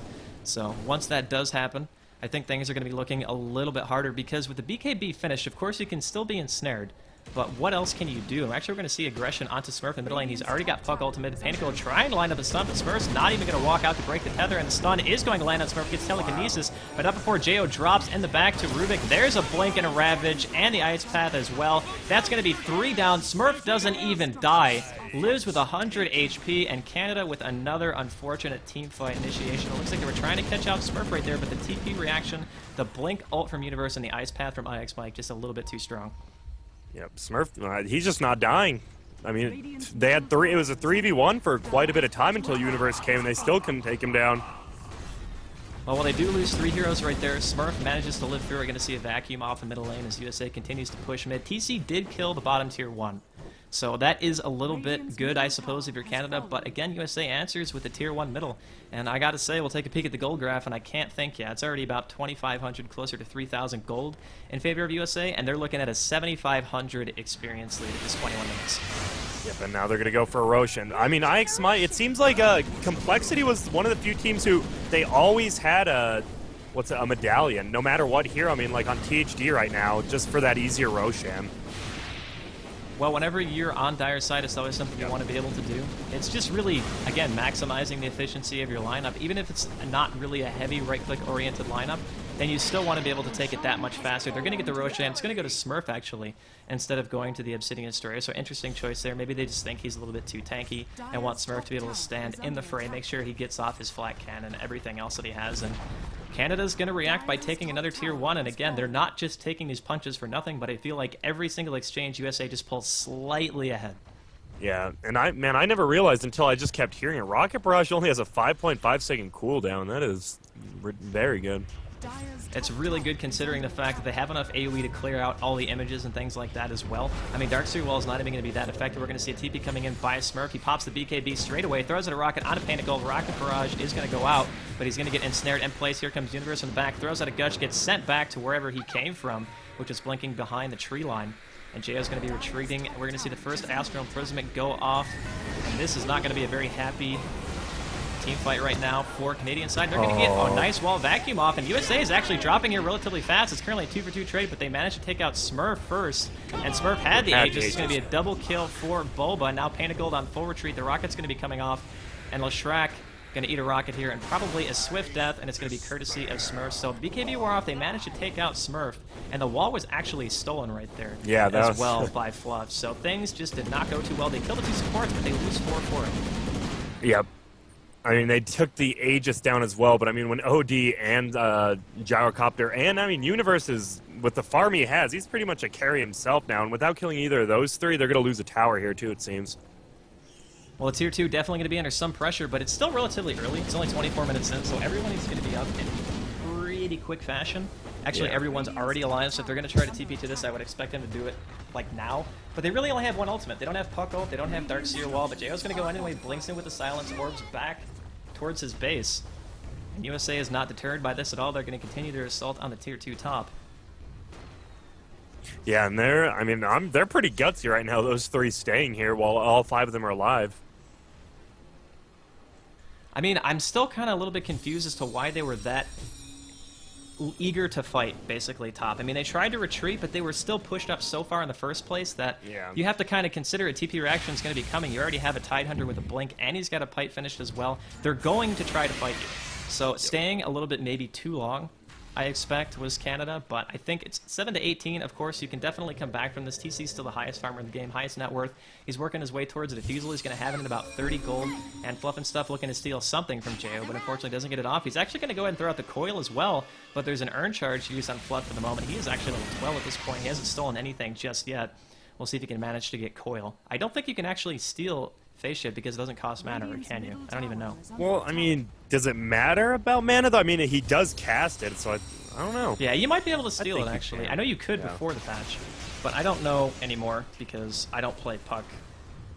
So once that does happen, I think things are going to be looking a little bit harder because with the BKB finished, of course, you can still be ensnared. But what else can you do? Actually, we're going to see aggression onto Smurf in the middle lane. He's already got Puck ultimate. Panico trying to line up a stun, but Smurf's not even going to walk out to break the tether, and the stun is going to land on Smurf. Gets telekinesis, but up before Jo drops in the back to Rubik. There's a blink and a ravage, and the ice path as well. That's going to be 3 down. Smurf doesn't even die. Lives with 100 HP, and Canada with another unfortunate team fight initiation. It looks like they were trying to catch out Smurf right there, but the TP reaction, the blink ult from Universe, and the ice path from IX Mike just a little bit too strong. Yep, Smurf, he's just not dying. I mean, they had three. It was a 3v1 for quite a bit of time until Universe came, and they still couldn't take him down. Well, while they do lose 3 heroes right there, Smurf manages to live through. We're going to see a vacuum off the middle lane as USA continues to push mid. TC did kill the bottom tier 1. So that is a little bit good, I suppose, if you're Canada. But again, USA answers with the tier 1 middle. And I got to say, we'll take a peek at the gold graph, and I can't think, yeah, it's already about 2,500, closer to 3,000 gold in favor of USA. And they're looking at a 7,500 experience lead at this 21 minutes. Yep, and now they're going to go for Roshan. I mean, IX Might, it seems like Complexity was one of the few teams who they always had a medallion, no matter what hero. I mean, like on THD right now, just for that easier Roshan. Well, whenever you're on Dire's side, it's always something you want to be able to do. It's just really, again, maximizing the efficiency of your lineup. Even if it's not really a heavy right-click oriented lineup, then you still want to be able to take it that much faster. They're going to get the Roshan. It's going to go to Smurf, actually, instead of going to the Obsidian Destroyer. So interesting choice there. Maybe they just think he's a little bit too tanky and want Smurf to be able to stand in the fray, make sure he gets off his flat cannon and everything else that he has. And Canada's going to react by taking another tier 1. And again, they're not just taking these punches for nothing, but I feel like every single exchange, USA just pulls slightly ahead. Yeah, and I never realized until I just kept hearing it. Rocket Barrage only has a 5.5 second cooldown. That is very good. It's really good considering the fact that they have enough AoE to clear out all the images and things like that as well. I mean, Dark Seer Wall is not even going to be that effective. We're going to see a TP coming in by Smurf. He pops the BKB straight away, throws it a rocket on a Panicle. Rocket Barrage is going to go out, but he's going to get ensnared in place. Here comes Universe from the back, throws out a Gush, gets sent back to wherever he came from, which is blinking behind the tree line. And JO's going to be retreating. We're going to see the first Astral Imprisonment go off. And this is not going to be a very happy team fight right now for Canadian side. They're going to get a nice wall vacuum off, and USA is actually dropping here relatively fast. It's currently a 2-for-2 trade, but they managed to take out Smurf first. And Smurf had the Aegis. It's going to be a double kill for Boba. Now Panagold on full retreat. The rocket's going to be coming off, and Leshrac going to eat a rocket here, and probably a swift death, and it's going to be courtesy of Smurf. So BKB wore off. They managed to take out Smurf, and the wall was actually stolen right there as well by Fluff. So things just did not go too well. They killed the 2 supports, but they lose 4 for it. Yep. I mean, they took the Aegis down as well, but I mean, when OD and Gyrocopter, and I mean, Universe is, with the farm he has, he's pretty much a carry himself now, and without killing either of those 3, they're going to lose a tower here too, it seems. Well, a tier 2 definitely going to be under some pressure, but it's still relatively early. It's only 24 minutes in, so everyone is going to be up in pretty quick fashion. Actually, everyone's already alive, so if they're going to try to TP to this, I would expect them to do it, like, now. But they really only have one ultimate. They don't have Puck ult, they don't have Dark Seer Wall, but JO's going to go anyway, blinks in with the Silence, orbs back towards his base. And USA is not deterred by this at all. They're going to continue their assault on the tier 2 top. Yeah, and they're pretty gutsy right now, those 3 staying here while all 5 of them are alive. I mean, I'm still kind of a little bit confused as to why they were that eager to fight, basically, top. I mean, they tried to retreat, but they were still pushed up so far in the first place that you have to kind of consider a TP reaction is going to be coming. You already have a Tidehunter with a blink, and he's got a pipe finished as well. They're going to try to fight you. So staying a little bit maybe too long, I expect, was Canada, but I think it's 7 to 18. Of course, you can definitely come back from this. TC's still the highest farmer in the game, highest net worth. He's working his way towards a defusal. He's going to have it in about 30 gold, and Fluff and Stuff looking to steal something from JO, but unfortunately doesn't get it off. He's actually going to go ahead and throw out the coil as well, but there's an urn charge used on Fluff for the moment. He is actually level 12 at this point. He hasn't stolen anything just yet. We'll see if he can manage to get coil. I don't think you can actually steal Phase Shift because it doesn't cost mana, or can you? I don't even know. Well, I mean, does it matter about mana, though? I mean, he does cast it, so I don't know. Yeah, you might be able to steal it, actually. I know you could before the patch, but I don't know anymore because I don't play Puck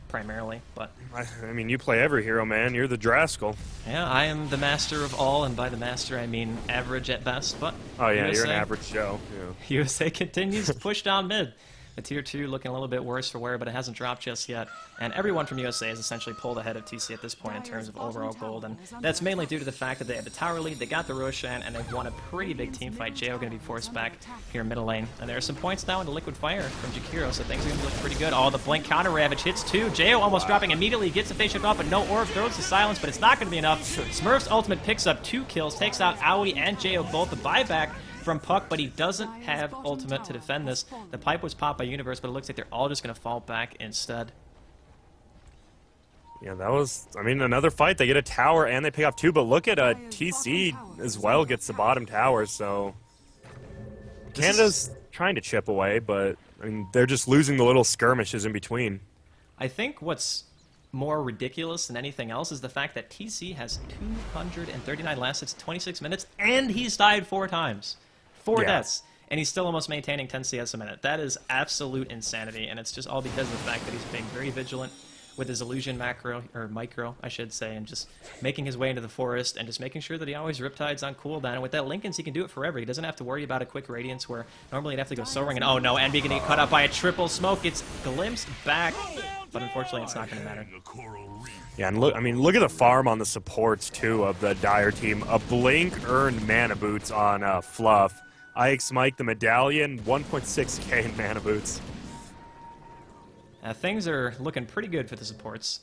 primarily, but... I mean, you play every hero, man. You're the Draskyl. Yeah, I am the master of all, and by the master I mean average at best, but... Oh, yeah, USA, you're an average Joe. Yeah. USA continues to push down mid. The tier 2 looking a little bit worse for wear, but it hasn't dropped just yet. And everyone from USA has essentially pulled ahead of TC at this point in terms of overall gold. And that's mainly due to the fact that they had the tower lead, they got the Roshan, and they've won a pretty big team fight. JO going to be forced back here middle lane. And there are some points now into Liquid Fire from Jakiro, so things are going to look pretty good. Oh, the Blink counter Ravage hits 2. JO almost dropping immediately, gets the Phase Shift off, but no orb, throws the Silence, but it's not going to be enough. Smurf's ultimate picks up 2 kills, takes out Aoi and JO both. The buyback from Puck, but he doesn't have ultimate to defend this. The pipe was popped by Universe, but it looks like they're all just going to fall back instead. Yeah, that was, I mean, another fight. They get a tower and they pick off 2, but look at TC as well gets the bottom tower, so Canada's trying to chip away, but I mean, they're just losing the little skirmishes in between. I think what's more ridiculous than anything else is the fact that TC has 239 last hits, 26 minutes, and he's died 4 times. 4 deaths, and he's still almost maintaining 10 CS a minute. That is absolute insanity, and it's just all because of the fact that he's being very vigilant with his illusion macro, or micro, I should say, and just making his way into the forest, and just making sure that he always Riptide's on cooldown. And with that Linken's, he can do it forever. He doesn't have to worry about a quick Radiance, where normally he'd have to go Soul Ring, and oh no, Envy gonna get cut out by a triple smoke. It's glimpsed back, but unfortunately it's not gonna matter. Yeah, and look, I mean, look at the farm on the supports, too, of the Dire team. A Blink earned mana boots on Fluff. Ike's Mike, the Medallion, 1.6k in mana boots. Things are looking pretty good for the supports.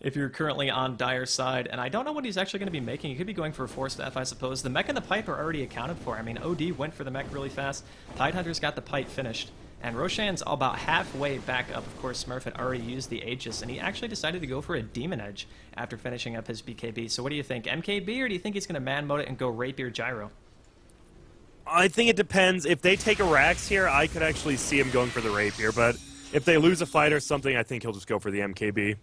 if you're currently on Dyer's side. And I don't know what he's actually going to be making. He could be going for a forced F, I suppose. The mech and the pipe are already accounted for. I mean, OD went for the mech really fast. Tidehunter's got the pipe finished. And Roshan's about halfway back up. Of course, Smurf had already used the Aegis, and he actually decided to go for a Demon Edge after finishing up his BKB. So what do you think, MKB, or do you think he's going to man mode it and go Rapier Gyro? I think it depends. If they take a Rax here, I could actually see him going for the Rapier, but if they lose a fight or something, I think he'll just go for the MKB.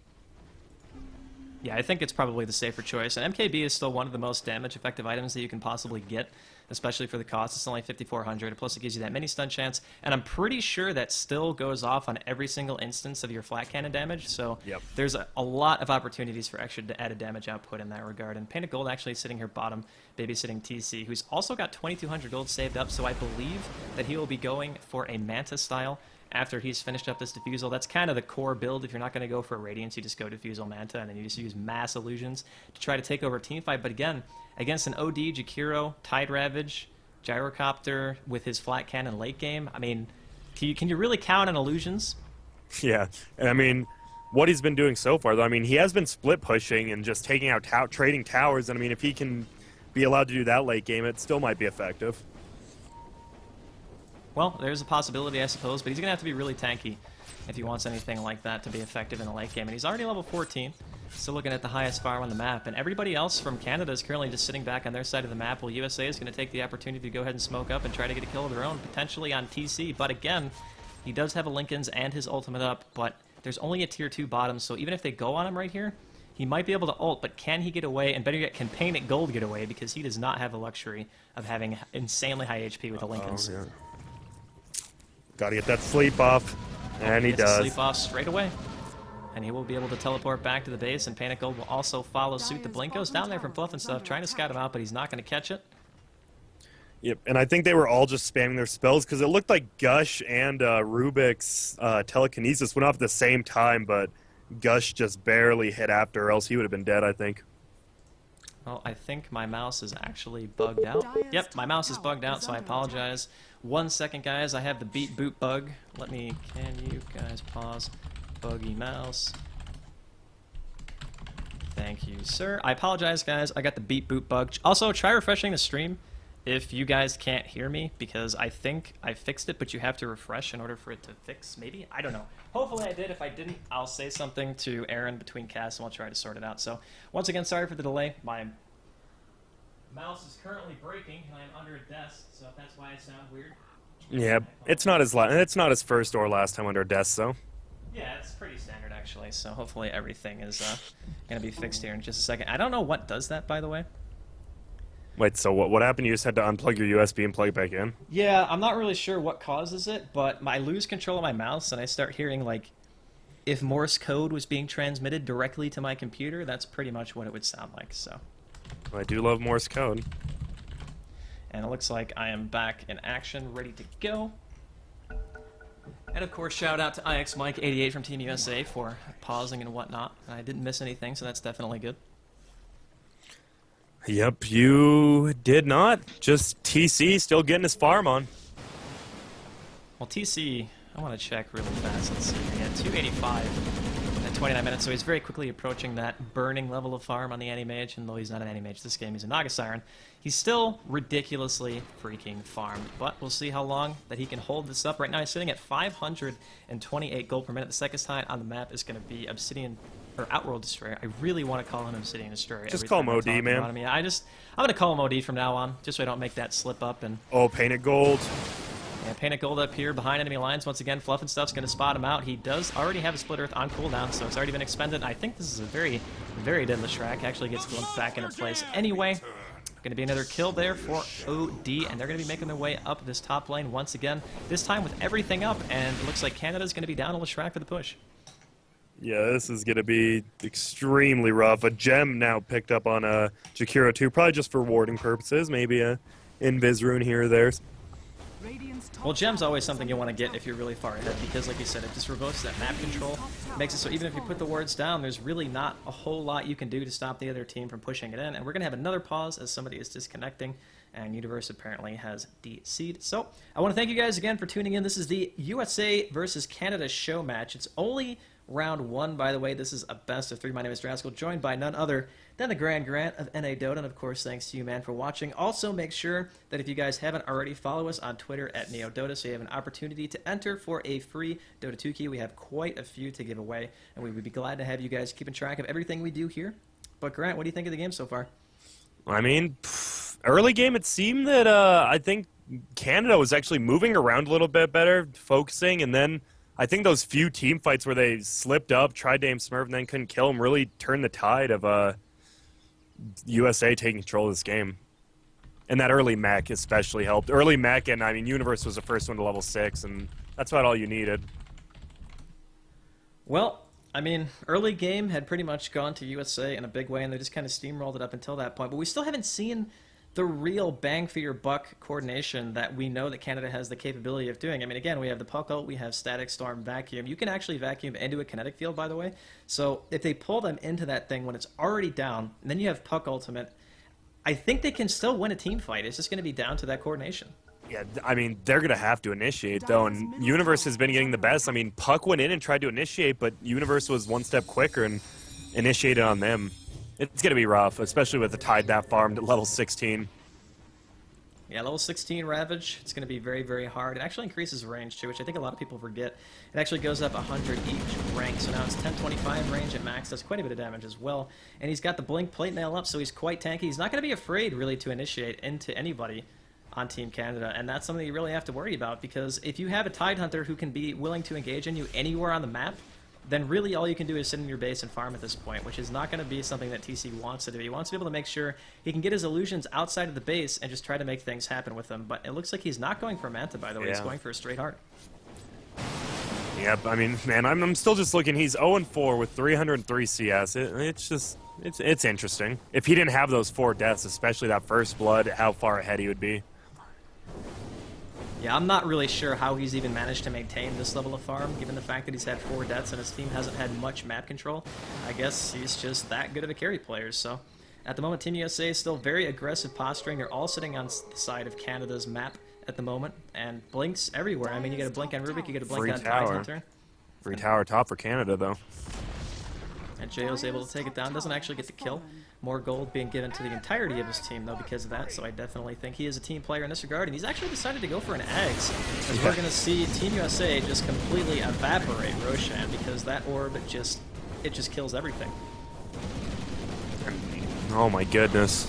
Yeah, I think it's probably the safer choice. And MKB is still one of the most damage-effective items that you can possibly get, especially for the cost. It's only 5,400, plus it gives you that mini stun chance. And I'm pretty sure that still goes off on every single instance of your flat cannon damage, so Yep. there's a lot of opportunities for extra added damage output in that regard. And Painted Gold actually sitting here bottom, babysitting TC, who's also got 2,200 gold saved up, so I believe that he will be going for a Manta style after he's finished up this Diffusal. That's kind of the core build. If you're not going to go for Radiance, you just go Diffusal Manta, and then you just use Mass Illusions to try to take over a teamfight. But again, against an OD, Jakiro, Tide Ravage, Gyrocopter with his flat cannon late game, I mean, can you really count on Illusions? Yeah, and I mean, what he's been doing so far, though, I mean, he has been split pushing and just taking out trading towers, and I mean, if he can be allowed to do that late game, it still might be effective. Well, there's a possibility, I suppose, but he's going to have to be really tanky if he wants anything like that to be effective in the late game. And he's already level 14, still looking at the highest farm on the map. And everybody else from Canada is currently just sitting back on their side of the map, while USA is going to take the opportunity to go ahead and smoke up and try to get a kill of their own, potentially on TC. But again, he does have a Lincoln's and his ultimate up, but there's only a tier 2 bottom, so even if they go on him right here, he might be able to ult, but can he get away? And better yet, can Painted Gold get away? Because he does not have the luxury of having insanely high HP with the Lincolns. Yeah. Gotta get that sleep off, and he does. Sleep off straight away, and he will be able to teleport back to the base. And Panic Gold will also follow suit. The Blink goes down there from Fluff and stuff, trying to scout him out, but he's not going to catch it. Yep, and I think they were all just spamming their spells because it looked like Gush and Rubik's telekinesis went off at the same time, but Gush just barely hit after, or else he would have been dead, I think. Well, I think my mouse is actually bugged out. Yep, my mouse is bugged out, so I apologize. 1 second, guys. I have the beat boot bug. Can you guys pause? Buggy mouse. Thank you, sir. I apologize, guys. I got the beat boot bug. Also, try refreshing the stream if you guys can't hear me, because I think I fixed it, but you have to refresh in order for it to fix, maybe? I don't know. Hopefully I did. If I didn't, I'll say something to Aaron between casts, and we'll try to sort it out. So, once again, sorry for the delay. My mouse is currently breaking, and I'm under a desk, so if that's why I sound weird. Yeah, it's not his first or last time under a desk, though. Yeah, it's pretty standard, actually, so hopefully everything is going to be fixed here in just a second. I don't know what does that, by the way. Wait, so what happened? You just had to unplug your USB and plug it back in? Yeah, I'm not really sure what causes it, but I lose control of my mouse, and I start hearing, like, if Morse code was being transmitted directly to my computer, that's pretty much what it would sound like, so. I do love Morse code. And it looks like I am back in action, ready to go. And of course, shout out to IXMike88 from Team USA for pausing and whatnot. I didn't miss anything, so that's definitely good. Yep, you did not. Just TC still getting his farm on. Well, TC, I want to check really fast. Let's see. Yeah, 285 at 29 minutes, so he's very quickly approaching that burning level of farm on the Anti-Mage, and though he's not an Anti-Mage this game, he's a Naga Siren. He's still ridiculously freaking farmed, but we'll see how long that he can hold this up. Right now he's sitting at 528 gold per minute. The second time on the map is going to be Obsidian, or Outworld Destroyer. I really want to call him Obsidian Destroyer. Just call him OD, man. I'm going to call him OD from now on, just so I don't make that slip up. And oh, Painted Gold. Yeah, Painted Gold up here behind enemy lines. Once again, Fluff and Stuff's going to spot him out. He does already have a Split Earth on cooldown, so it's already been expended. I think this is a very, very deadly Shrek. Actually gets glimpsed back into place anyway. Going to be another kill there for OD, and they're going to be making their way up this top lane once again, this time with everything up, and it looks like Canada's going to be down on Leshrac for the push. Yeah, this is going to be extremely rough. A gem now picked up on Jakiro too, probably just for warding purposes, maybe a Invis rune here or there. Well, gem's always something you want to get if you're really far ahead, because like you said, it just revokes that map control. It makes it so even if you put the wards down, there's really not a whole lot you can do to stop the other team from pushing it in. And we're going to have another pause as somebody is disconnecting, and Universe apparently has DC'd. So I want to thank you guys again for tuning in. This is the USA versus Canada show match. It's only round one. By the way, this is a best of three. My name is Draskyl, joined by none other than the Grand Grant of NEODota. And of course, thanks to you, man, for watching. Also, make sure that if you guys haven't already, follow us on Twitter at NEODota so you have an opportunity to enter for a free Dota 2 key. We have quite a few to give away, and we would be glad to have you guys keeping track of everything we do here. But Grant, what do you think of the game so far? I mean, early game, it seemed that I think Canada was actually moving around a little bit better, focusing, and then I think those few team fights where they slipped up, tried to aim Smurf, and then couldn't kill him really turned the tide of USA taking control of this game. And that early mech especially helped. Early mech, and I mean, Universe was the first one to level 6, and that's about all you needed. Well, I mean, early game had pretty much gone to USA in a big way, and they just kind of steamrolled it up until that point. But we still haven't seen the real bang for your buck coordination that we know that Canada has the capability of doing. I mean, again, we have the puck ult, we have static storm, vacuum. You can actually vacuum into a kinetic field, by the way. So if they pull them into that thing when it's already down, and then you have puck ultimate, I think they can still win a team fight. It's just going to be down to that coordination. Yeah, I mean, they're going to have to initiate, though, and Universe has been getting the best. I mean, Puck went in and tried to initiate, but Universe was one step quicker and initiated on them. It's going to be rough, especially with the tide that farmed at level 16. Yeah, level 16 Ravage, it's going to be very, very hard. It actually increases range, too, which I think a lot of people forget. It actually goes up 100 each rank, so now it's 1025 range at max. Does quite a bit of damage as well. And he's got the Blink Plate Mail up, so he's quite tanky. He's not going to be afraid, really, to initiate into anybody on Team Canada, and that's something you really have to worry about, because if you have a Tidehunter who can be willing to engage in you anywhere on the map, then really all you can do is sit in your base and farm at this point, which is not going to be something that TC wants to do. He wants to be able to make sure he can get his illusions outside of the base and just try to make things happen with them, but it looks like he's not going for Manta, by the way. He's going for a straight heart. Yep, I mean, man, I'm still just looking. He's 0-4 with 303 CS. It's interesting. If he didn't have those 4 deaths, especially that first blood, how far ahead he would be. Yeah, I'm not really sure how he's even managed to maintain this level of farm, given the fact that he's had 4 deaths and his team hasn't had much map control. I guess he's just that good of a carry player, so... At the moment, Team USA is still very aggressive posturing. They're all sitting on the side of Canada's map at the moment, and blinks everywhere. I mean, you get a blink on Rubik, you get a blink on Tidehunter. Free tower top for Canada, though. And Jayo's able to take it down. Doesn't actually get the kill. More gold being given to the entirety of his team, though, because of that. So I definitely think he is a team player in this regard. And he's actually decided to go for an Ags. As we're going to see Team USA just completely evaporate Roshan, because that orb just kills everything. Oh my goodness.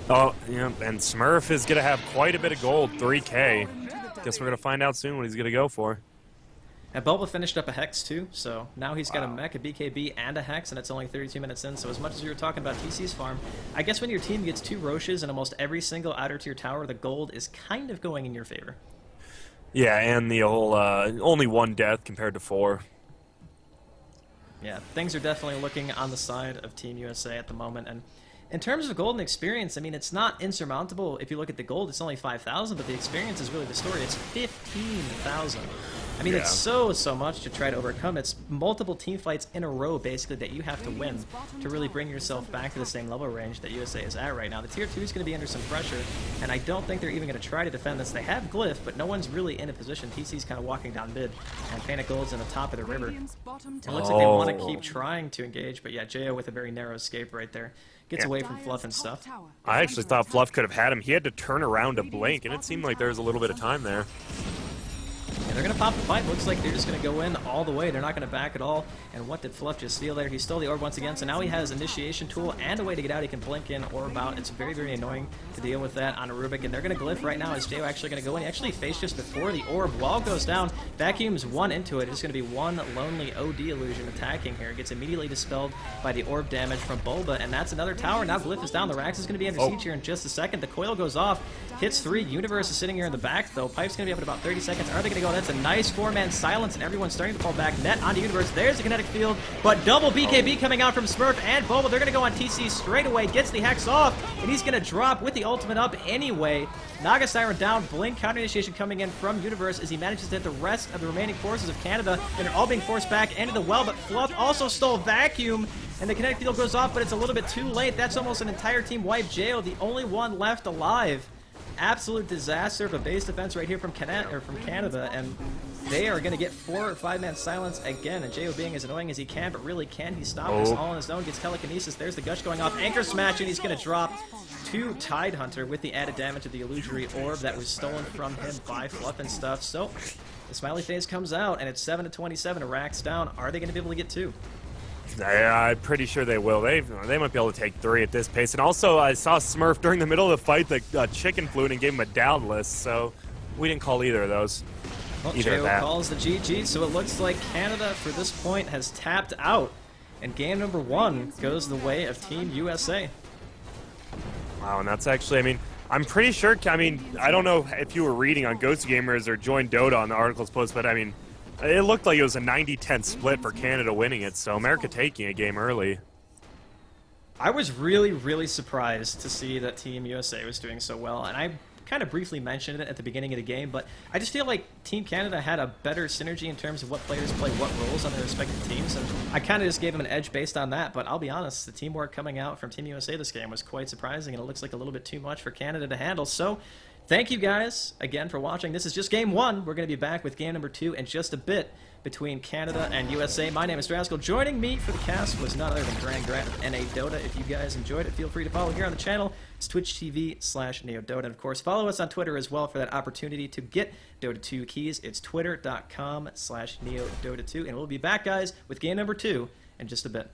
Oh, yeah, and Smurf is going to have quite a bit of gold, 3K. Guess we're going to find out soon what he's going to go for. And Bulba finished up a Hex too, so now he's got a Mech, a BKB, and a Hex, and it's only 32 minutes in, so as much as we were talking about TC's farm, I guess when your team gets 2 Roshes in almost every single outer tier tower, the gold is kind of going in your favor. Yeah, and the whole, only 1 death compared to 4. Yeah, things are definitely looking on the side of Team USA at the moment, and in terms of golden experience, I mean, it's not insurmountable. If you look at the gold, it's only 5,000, but the experience is really the story. It's 15,000. I mean, it's so much to try to overcome. It's multiple team fights in a row, basically, that you have to win to really bring yourself back to the same level range that USA is at right now. The Tier 2 is going to be under some pressure, and I don't think they're even going to try to defend this. They have Glyph, but no one's really in a position. TC's kind of walking down mid, and Panic Gold's in the top of the river. It looks like they want to keep trying to engage, but yeah, Jayo with a very narrow escape right there. Gets away from Fluff and stuff. I actually thought Fluff could have had him. He had to turn around to blink, and it seemed like there was a little bit of time there. Yeah, they're going to pop the fight. Looks like they're just going to go in all the way. They're not going to back at all. And what did Fluff just steal there? He stole the orb once again, so now he has initiation tool and a way to get out. He can blink in, orb out. It's very, very annoying to deal with that on a Rubik. And they're going to glyph right now. Is Jayo actually going to go in? He actually faced just before the orb. Wall goes down. Vacuums 1 into it. It's going to be one lonely OD illusion attacking here. It gets immediately dispelled by the orb damage from Bulba. And that's another tower. Now Glyph is down. The Rax is going to be under siege here in just a second. The coil goes off. Hits 3. Universe is sitting here in the back, though. Pipe's going to be up in about 30 seconds. Are they going to go? That's a nice 4-man silence, and everyone's starting to fall back. Net onto Universe. There's the kinetic field, but double BKB coming out from Smurf and Boba. They're going to go on TC straight away. Gets the Hex off, and he's going to drop with the ultimate up anyway. Naga Siren down. Blink counter initiation coming in from Universe as he manages to hit the rest of the remaining forces of Canada, and they're all being forced back into the well, but Fluff also stole Vacuum, and the kinetic field goes off, but it's a little bit too late. That's almost an entire team wipe. Jayo, the only one left alive. Absolute disaster of a base defense right here from Canada, and They are going to get 4 or 5-man silence again, and Jo being as annoying as he can, but really can he stop this all on his own? Gets telekinesis. There's the gush going off. Anchor smash, and he's going to drop to Tidehunter with the added damage of the illusory orb that was stolen from him by Fluff and stuff. So the smiley face comes out, and it's 7-27. Racks down. Are they going to be able to get 2? I'm pretty sure they will. They might be able to take 3 at this pace. And also, I saw Smurf during the middle of the fight. The chicken flew in and gave him a down list, so we didn't call either of those. Well, Jo calls the GG, so it looks like Canada, for this point, has tapped out. And game number 1 goes the way of Team USA. Wow, and that's actually, I mean, I'm pretty sure, I mean, I don't know if you were reading on Ghost Gamers or joined Dota on the articles post, but I mean, it looked like it was a 90-10 split for Canada winning it, so America taking a game early. I was really, really surprised to see that Team USA was doing so well, and I kind of briefly mentioned it at the beginning of the game, but I just feel like Team Canada had a better synergy in terms of what players play what roles on their respective teams, and I kind of just gave them an edge based on that, but I'll be honest, the teamwork coming out from Team USA this game was quite surprising, and it looks like a little bit too much for Canada to handle, so thank you guys again for watching. This is just game 1. We're going to be back with game number 2 in just a bit between Canada and USA. My name is Draskyl. Joining me for the cast was none other than Grant of NEODota. If you guys enjoyed it, feel free to follow here on the channel. It's twitch.tv/NeoDota. And of course, follow us on Twitter as well for that opportunity to get Dota 2 keys. It's twitter.com/NeoDota2. And we'll be back, guys, with game number 2 in just a bit.